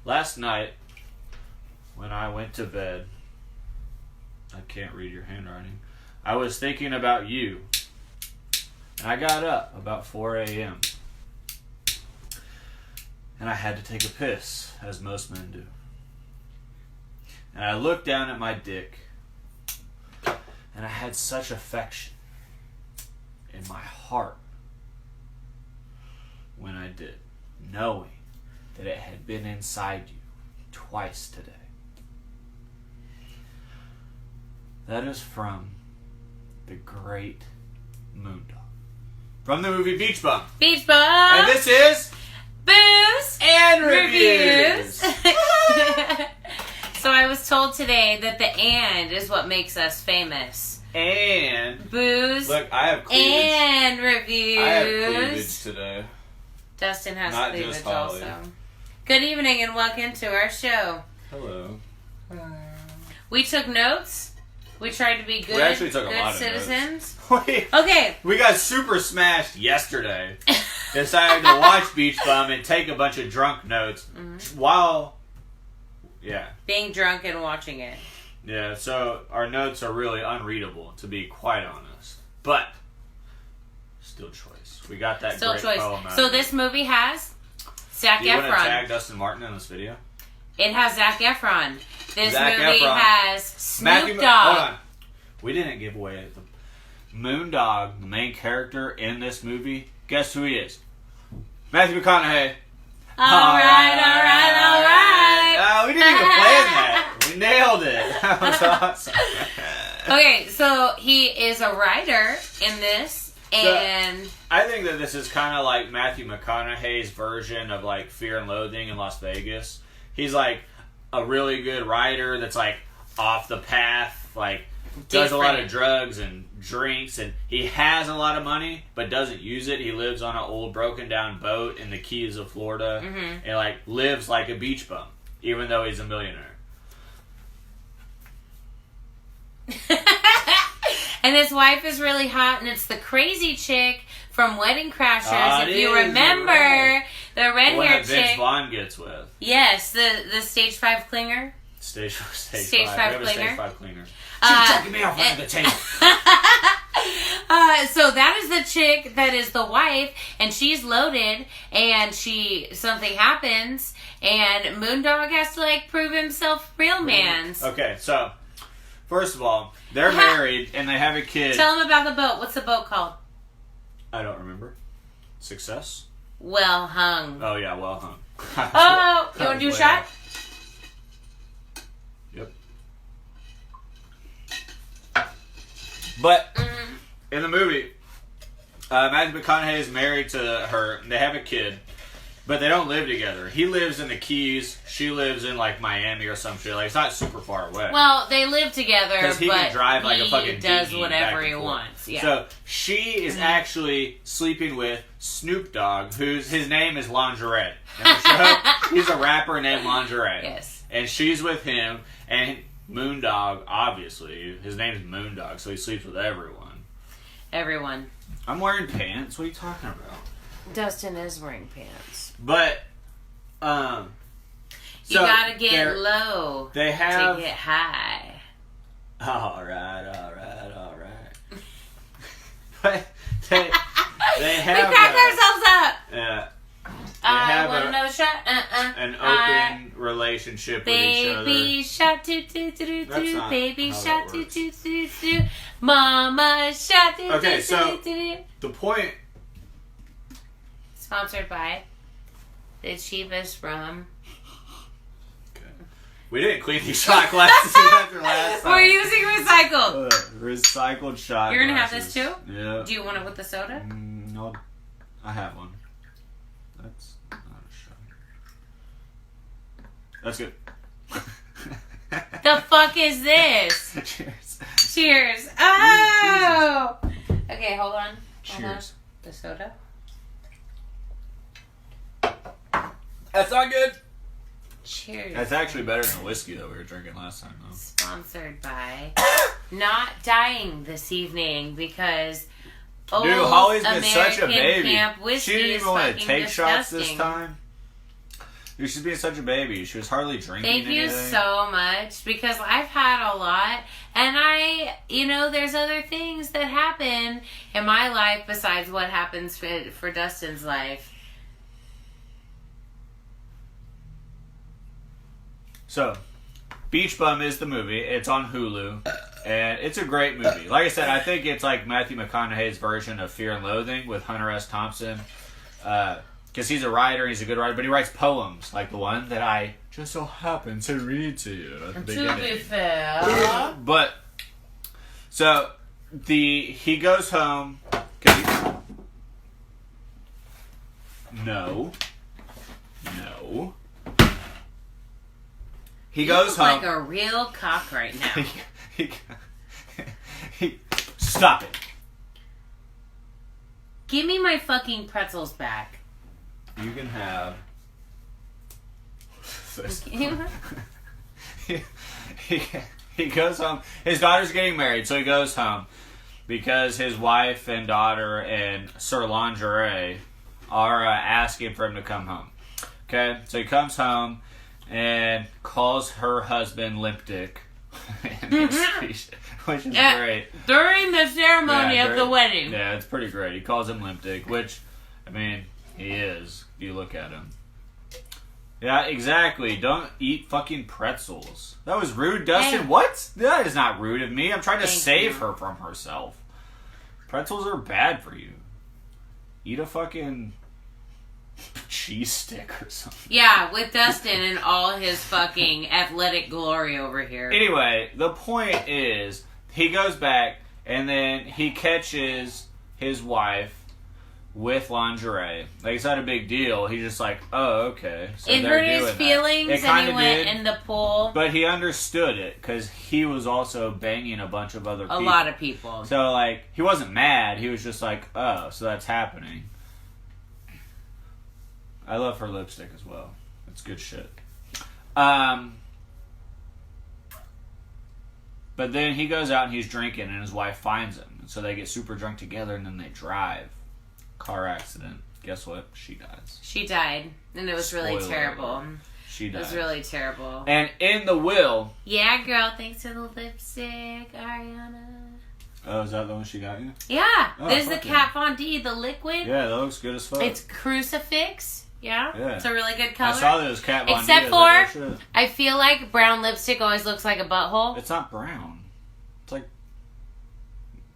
Last night, when I went to bed, I can't read your handwriting. I was thinking about you. And I got up about 4 a.m. And I had to take a piss, as most men do. And I looked down at my dick, and I had such affection in my heart when I did, knowing that it had been inside you twice today. That is from the great Moondog. From the movie Beach Bum. Beach Bum! And this is... Booze and Reviews! So I was told today that the and is what makes us famous. And... Booze. Look, I have cleavage. And reviews. I have cleavage today. Dustin has Not cleavage just Holly. also. Good evening and welcome to our show. Hello. We took notes. We tried to be good, We actually took a good lot of citizens. notes. Okay. We got super smashed yesterday. Decided to watch Beach Bum and take a bunch of drunk notes while... Yeah. Being drunk and watching it. Yeah, so our notes are really unreadable, to be quite honest. But, still choice. We got that Still great choice. poem out So of it. this movie has Zac Do you want to Efron. tag Dustin Martin in this video? It has Zac Efron. This Zac movie Efron. has Snoop Matthew, Dogg. hold on. We didn't give away the Moondog, the main character in this movie. Guess who he is? Matthew McConaughey. All right. We didn't even plan that. We nailed it. That was awesome. Okay, so he is a writer in this, and... I think that this is kind of like Matthew McConaughey's version of like Fear and Loathing in Las Vegas. He's like a really good writer that's like off the path, like does a lot of drugs and drinks, and he has a lot of money but doesn't use it. He lives on an old broken down boat in the Keys of Florida and like lives like a beach bum, even though he's a millionaire. And his wife is really hot, and it's the crazy chick from Wedding Crashers. If you remember, the red-haired that Vince chick. Vaughn gets with. Yes, the stage 5 clinger. Stage 5 Stage 5 We have a cleaner. Stage 5 cleaner. She's chucking me off under the table. So that is the chick that is the wife, and she's loaded, and something happens, and Moondog has to like prove himself real man's. Okay, so first of all, they're married and they have a kid. Tell him about the boat. What's the boat called? I don't remember. Success? Well Hung. Oh yeah, well hung. Oh, you want to do a shot? Yep. But in the movie, Matthew McConaughey is married to her. And they have a kid, but they don't live together. He lives in the Keys. She lives in like Miami or some shit. Like it's not super far away. Well, they live together, because he but can drive like a fucking he does dinghy whatever back he and forth. wants. Yeah. So she is actually sleeping with Snoop Dogg, his name is Lingerie. In the show, he's a rapper named Lingerie. Yes. And she's with him, and Moondog, obviously, his name is Moondog, so he sleeps with everyone. Everyone. I'm wearing pants. What are you talking about? Dustin is wearing pants. But, You gotta get low they have, to get high. Alright. But they have... We cracked ourselves up! Yeah. I want another shot. An open relationship with each other. Baby shot do do do do That's do. not Baby how shot that do works. do do do. Mama shot do Okay, do so- do do. The point... Sponsored by the cheapest rum. We didn't clean these shot glasses after last time. We're using recycled. Recycled shot You're gonna have glasses. this too? Yeah. Do you want it with the soda? No, I have one. That's not a shot. That's good. The fuck is this? Cheers. Cheers. Oh! Okay, hold on. Hold on. Cheers. The soda. That's not good. Cheers. That's actually better than the whiskey that we were drinking last time, though. Sponsored by Not Dying this evening because old Dude, Holly's been American such a baby. Camp whiskey She didn't is even want to fucking take shots this disgusting. time. She's being such a baby. She was hardly drinking Thank you anything. so much, because I've had a lot, and there's other things that happen in my life besides what happens for Dustin's life. So, Beach Bum is the movie. It's on Hulu, and it's a great movie. Like I said, I think it's like Matthew McConaughey's version of Fear and Loathing with Hunter S. Thompson. Because he's a writer, he's a good writer, but he writes poems like the one that I just so happen to read to you at the beginning. To be fair. But, so, he goes home. No. He goes home. Like a real cock right now. Stop it. Give me my fucking pretzels back. You can have this. He goes home. His daughter's getting married, so he goes home because his wife and daughter and Sir Lingerie are asking for him to come home. Okay, so he comes home and calls her husband Limp Dick, which is great. During the ceremony of the wedding. Yeah, it's pretty great. He calls him Limp Dick, which, I mean, he is. If you look at him. Yeah, exactly. Don't eat fucking pretzels. That was rude, Dustin. Hey. What? That is not rude of me. I'm trying to Thank save you. her from herself. Pretzels are bad for you. Eat a fucking cheese stick or something. Yeah, with Dustin and all his fucking athletic glory over here. Anyway, the point is, he goes back and then he catches his wife with lingerie. Like, it's not a big deal. He's just like, oh, okay. So it hurt his feelings and he went in the pool. But he understood it because he was also banging a bunch of other people. A lot of people. So, like, he wasn't mad. He was just like, oh, so that's happening. I love her lipstick as well. It's good shit. But then he goes out and he's drinking and his wife finds him. And so they get super drunk together and then they drive. Car accident. Guess what? She dies. She died. And it was really terrible. She died. It was really terrible. And in the will... Yeah, girl. Thanks for the lipstick, Ariana. Oh, is that the one she got you? Yeah. Oh, This is the fuck Kat Von D, the liquid. Yeah, that looks good as fuck. It's crucifix. Yeah. It's a really good color. I saw those Kat Von D. Except for, I feel like brown lipstick always looks like a butthole. It's not brown. It's like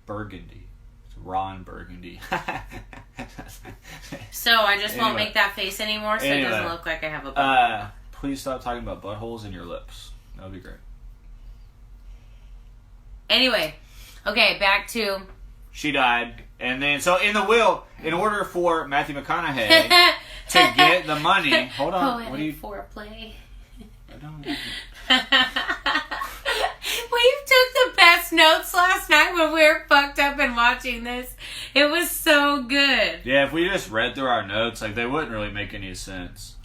burgundy. It's Ron Burgundy. So I just won't make that face anymore so it doesn't look like I have a butthole. Please stop talking about buttholes in your lips. That would be great. Anyway. Okay, back to... She died. And then, so in the will, in order for Matthew McConaughey to get the money... Hold on. Poetic what do you... foreplay. I don't... We took the best notes last night when we were fucked up and watching this. It was so good. Yeah, if we just read through our notes, like, they wouldn't really make any sense.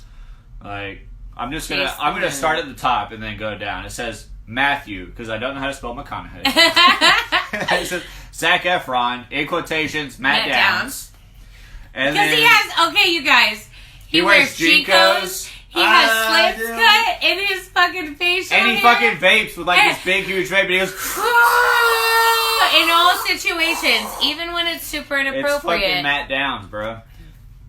Like, I'm gonna start at the top and then go down. It says Matthew, because I don't know how to spell McConaughey. It says Zac Efron, in quotations, Matt Downs. Because he has, okay, you guys, he wears Jinkos. He has slits cut in his fucking facial and he hair. fucking vapes with like this big huge vape, and he goes in all situations, even when it's super inappropriate. It's fucking Matt Downs, bro.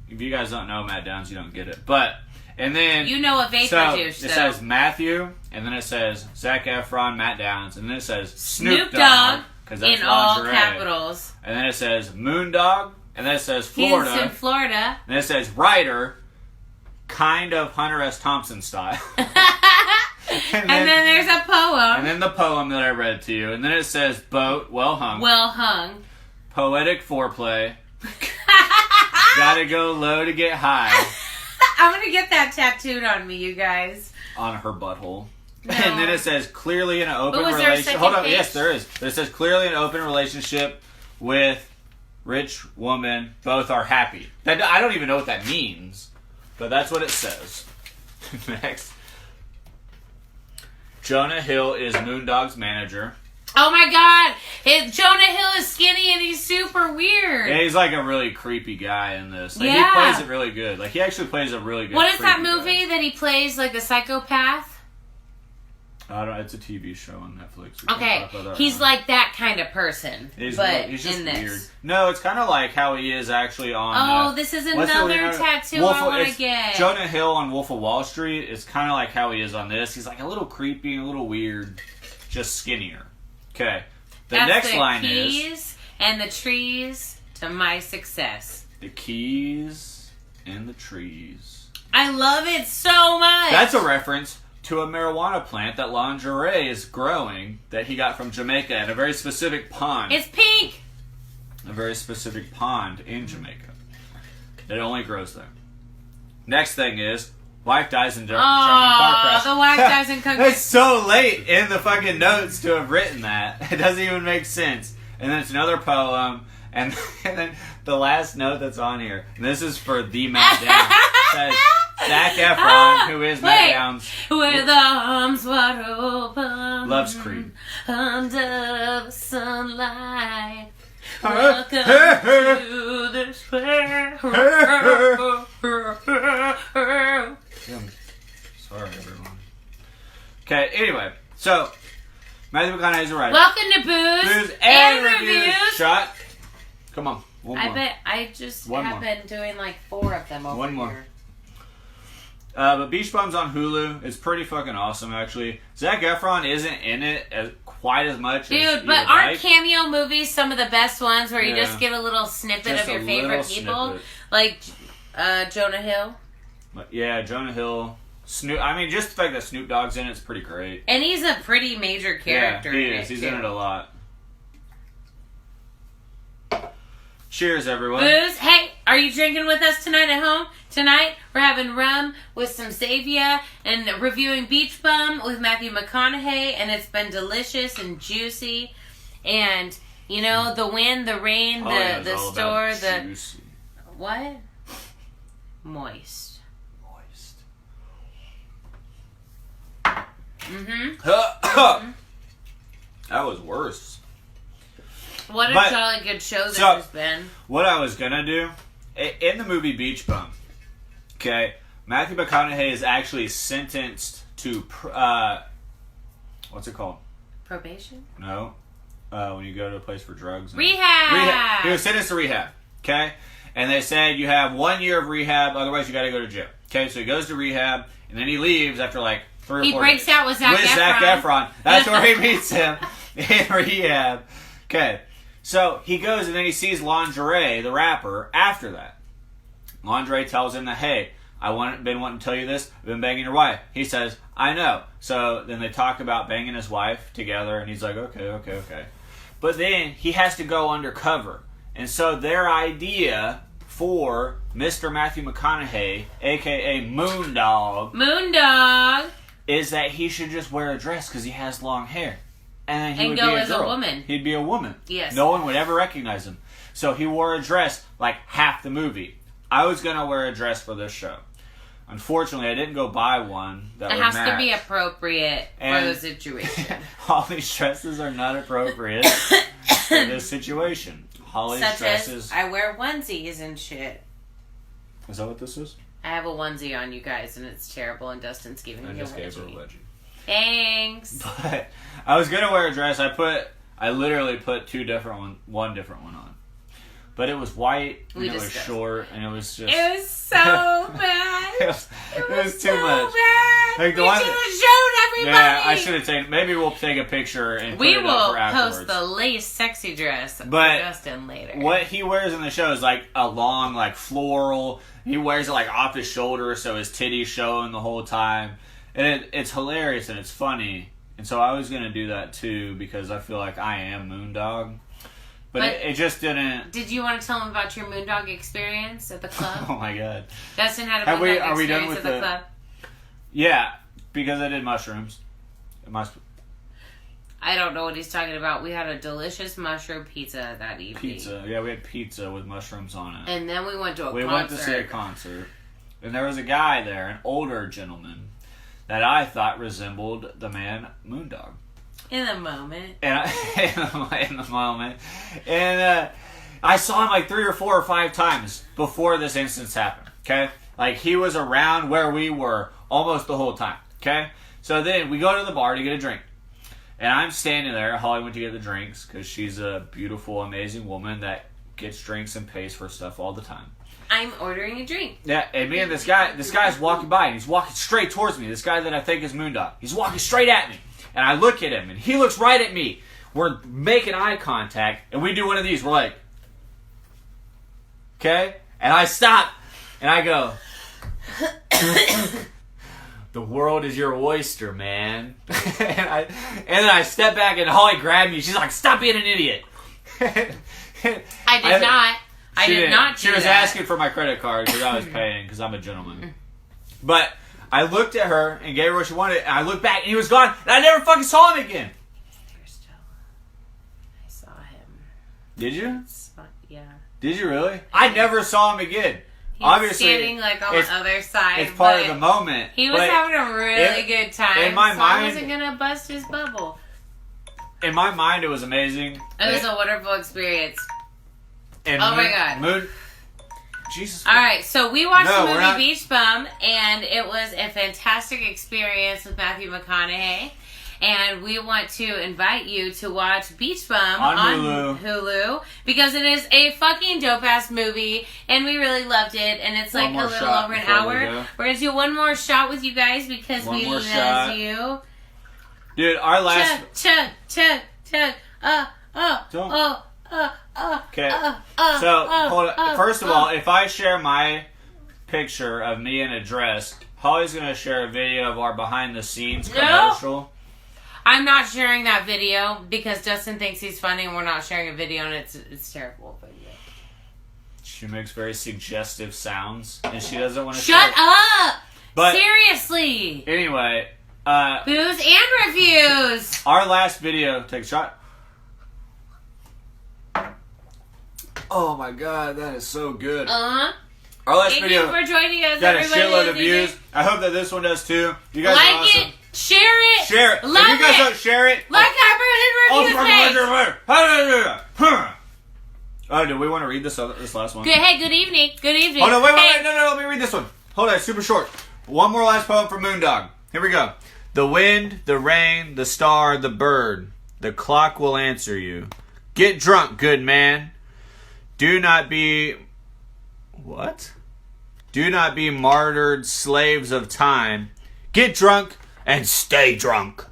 If you guys don't know Matt Downs, you don't get it. But and then you know a vapor juice. It says Matthew, and then it says Zac Efron, Matt Downs, and then it says Snoop Dogg in all capitals. And then it says Moondog, and then it says Florida. He's in Florida. And then it says writer. Kind of Hunter S. Thompson style. and then there's a poem. And then the poem that I read to you. And then it says boat, well hung. Well hung. Poetic foreplay. Gotta go low to get high. I'm gonna get that tattooed on me, you guys. On her butthole. No. And then it says clearly in an open was there a relationship. second Hold on, page? yes there is. But it says clearly an open relationship with rich woman. Both are happy. I don't even know what that means. But that's what it says. Next. Jonah Hill is Moondog's manager. Oh my god! Jonah Hill is skinny and he's super weird. Yeah, he's like a really creepy guy in this. Like, yeah. He plays it really good. Like, he actually plays a really good What is that creepy movie guy. that he plays, like, the psychopath? I don't. It's a TV show on Netflix. Okay, he's like that kind of person, he's just in this. weird. No, it's kind of like how he is actually on... Oh, this is another tattoo I want to get. Jonah Hill on Wolf of Wall Street is kind of like how he is on this. He's like a little creepy, a little weird, just skinnier. Okay. That's next the line keys and the trees to my success. The keys and the trees. I love it so much. That's a reference to a marijuana plant that Lingerie is growing that he got from Jamaica in a very specific pond. It's pink! A very specific pond in Jamaica. It only grows there. Next thing is, wife dies in drunken car crash. The wife dies in car crash. It's so late in the fucking notes to have written that. It doesn't even make sense. And then it's another poem, and then the last note that's on here, and this is for the Matt Downs, says, Zac Efron, who is Matt Downs, where the arms wide open, loves Creed. Under the sunlight, welcome to this place. Sorry, everyone. Okay, anyway, so Matthew McConaughey's a writer. Welcome to Booze and Reviews. Shot. Come on, one more. I bet I just have been doing like 4 of them over One more. here. But Beach Bum's on Hulu. It's pretty fucking awesome, actually. Zac Efron isn't in it quite as much. Dude, but aren't cameo movies some of the best ones where you just get a little snippet of your favorite people? Like Jonah Hill. Yeah, Jonah Hill. Snoop. I mean, just the fact that Snoop Dogg's in it's pretty great. And he's a pretty major character. Yeah, he is. He's in it a lot. Cheers, everyone. Booze. Hey, are you drinking with us tonight at home? Tonight, we're having rum with some Xavier and reviewing Beach Bum with Matthew McConaughey, and it's been delicious and juicy. And, you know, the wind, the rain, the store, the... Juicy. What? Moist. Mm-hmm. That was worse. What a jolly good show this has been. What I was gonna do, in the movie Beach Bum, okay, Matthew McConaughey is actually sentenced to, what's it called? Probation? No. When you go to a place for drugs. Rehab! He was sentenced to rehab, okay? And they said you have 1 year of rehab, otherwise you gotta go to jail. Okay, so he goes to rehab, and then he leaves after like 3 or 4 days. He breaks out with Zac Efron. That's where he meets him, in rehab. Okay. So, he goes and then he sees Lingerie, the rapper, after that. Lingerie tells him that, hey, I've been wanting to tell you this. I've been banging your wife. He says, I know. So, then they talk about banging his wife together, and he's like, okay. But then, he has to go undercover. And so, their idea for Mr. Matthew McConaughey, a.k.a. Moondog, is that he should just wear a dress because he has long hair. And then he would go be as a woman. He'd be a woman. Yes. No one would ever recognize him. So he wore a dress like half the movie. I was going to wear a dress for this show. Unfortunately, I didn't go buy one that it would has match. to be appropriate for the situation. All these dresses are not appropriate for this situation. Holly's dresses. As I wear onesies and shit. Is that what this is? I have a onesie on, you guys, and it's terrible, and Dustin's giving me a just gave her a wedgie. wedgie. Thanks. But I was gonna wear a dress. I literally put one different one on. But it was white, and it was short, and it was just... It was so bad. it was too much. Bad. Like we should have showed everybody. Yeah, I should have taken... Maybe we'll take a picture and put it up for afterwards. We will post the lace sexy dress for Dustin later. What he wears in the show is like a long, like floral... He wears it like off his shoulder, so his titties showing the whole time. And it's hilarious and it's funny. And so I was going to do that too because I feel like I am Moondog. But it just didn't... Did you want to tell them about your Moondog experience at the club? Oh my god. Dustin had a Moondog experience at the club. Yeah, because I did mushrooms. I don't know what he's talking about. We had a delicious mushroom pizza that evening. Yeah, we had pizza with mushrooms on it. And then we went to a concert. We went to see a concert. And there was a guy there, an older gentleman, that I thought resembled the man Moondog. In the moment. And in the moment. And I saw him like 3 or 4 or 5 times before this instance happened. Okay? Like, he was around where we were almost the whole time. Okay? So then we go to the bar to get a drink. And I'm standing there. Holly went to get the drinks because she's a beautiful, amazing woman that gets drinks and pays for stuff all the time. I'm ordering a drink. Yeah, and me and this guy's walking by, and he's walking straight towards me. This guy that I think is Moondog. He's walking straight at me. And I look at him, and he looks right at me. We're making eye contact, and we do one of these. We're like, okay? And I stop, and I go, the world is your oyster, man. and then I step back, and Holly grabbed me. She's like, stop being an idiot. I did not. I did not do She was that. asking for my credit card because I was paying because I'm a gentleman. But I looked at her and gave her what she wanted, and I looked back, and he was gone, and I never fucking saw him again. I saw him. Did you? Yeah. Did you really? I never saw him again. He was standing like on the other side. It's part of the moment. He was having a really good time. In my mind, I wasn't gonna bust his bubble. In my mind, it was amazing. It was a wonderful experience. And oh my god. Jesus. All right, so we watched the movie Beach Bum, and it was a fantastic experience with Matthew McConaughey. And we want to invite you to watch Beach Bum on Hulu because it is a fucking dope ass movie, and we really loved it. And it's like a little over an hour. We're gonna do one more shot with you guys because we love you. Dude, our last Okay. So, hold on. First of all, if I share my picture of me in a dress, Holly's going to share a video of our behind-the-scenes commercial. I'm not sharing that video because Dustin thinks he's funny and we're not sharing a video, and it's terrible. But yeah. She makes very suggestive sounds, and she doesn't want to Shut up! But seriously! Anyway, booze and reviews! Our last video, take a shot. Oh my god, that is so good. Uh-huh. Our last video Thank you for joining us, got everybody. a shitload of views. I hope that this one does too. You guys like are awesome. it, share it, share it. Love if you guys it. don't share it, like our reviews page. Oh, do we want to read this last one? Good, hey, good evening. Good evening. Oh no, wait, no, let me read this one. Hold on, it's super short. One more last poem from Moondog. Here we go. The wind, the rain, the star, the bird, the clock will answer you. Get drunk, good man. Do not be... What? Do not be martyred slaves of time. Get drunk and stay drunk.